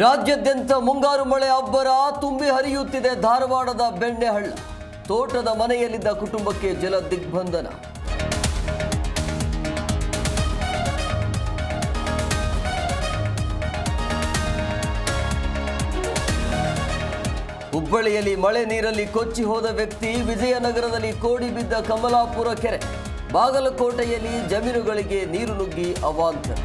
ರಾಜ್ಯಾದ್ಯಂತ ಮುಂಗಾರು ಮಳೆ ಅಬ್ಬರ ತುಂಬಿ ಹರಿಯುತ್ತಿದೆ ಧಾರವಾಡದ ಬೆಣ್ಣೆಹಳ್ಳ. ತೋಟದ ಮನೆಯಲ್ಲಿದ್ದ ಕುಟುಂಬಕ್ಕೆ ಜಲ ದಿಗ್ಬಂಧನ. ಹುಬ್ಬಳ್ಳಿಯಲ್ಲಿ ಮಳೆ ನೀರಲ್ಲಿ ಕೊಚ್ಚಿ ಹೋದ ವ್ಯಕ್ತಿ. ವಿಜಯನಗರದಲ್ಲಿ ಕೋಡಿ ಬಿದ್ದ ಕಮಲಾಪುರ ಕೆರೆ. ಬಾಗಲಕೋಟೆಯಲ್ಲಿ ಜಮೀನುಗಳಿಗೆ ನೀರು ನುಗ್ಗಿ ಅವಾಂತರ.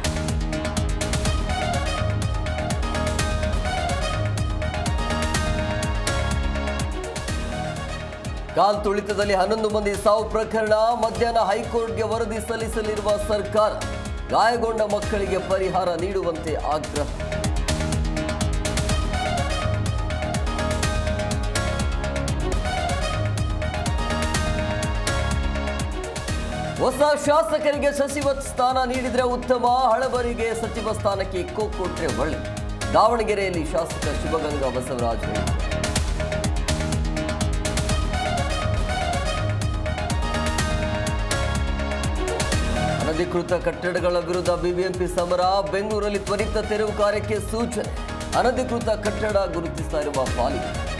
ಕಾಲ್ ತುಳಿತದಲ್ಲಿ 11 ಮಂದಿ ಸಾವು ಪ್ರಕರಣ. ಮಧ್ಯಾಹ್ನ ಹೈಕೋರ್ಟ್ಗೆ ವರದಿ ಸಲ್ಲಿಸಲಿರುವ ಸರ್ಕಾರ. ಗಾಯಗೊಂಡ ಮಕ್ಕಳಿಗೆ ಪರಿಹಾರ ನೀಡುವಂತೆ ಆಗ್ರಹ. ಹೊಸ ಶಾಸಕರಿಗೆ ಸಚಿವ ಸ್ಥಾನ ನೀಡಿದರೆ ಉತ್ತಮ. ಹಳಬರಿಗೆ ಸಚಿವ ಸ್ಥಾನಕ್ಕೆ ಕೊಟ್ರೆ ಒಳ್ಳೆ. ದಾವಣಗೆರೆಯಲ್ಲಿ ಶಾಸಕ ಶಿವಗಂಗಾ ಬಸವರಾಜ್ ಹೇಳಿದರು. ಅನಧಿಕೃತ ಕಟ್ಟಡಗಳ ವಿರುದ್ಧ ಬಿಬಿಎಂಪಿ ಸಮರ. ಬೆಂಗಳೂರಲ್ಲಿ ತ್ವರಿತ ತೆರವು ಕಾರ್ಯಕ್ಕೆ ಸೂಚನೆ. ಅನಧಿಕೃತ ಕಟ್ಟಡ ಗುರುತಿಸ್ತಾ ಇರುವ ಪಾಲಿಕೆ.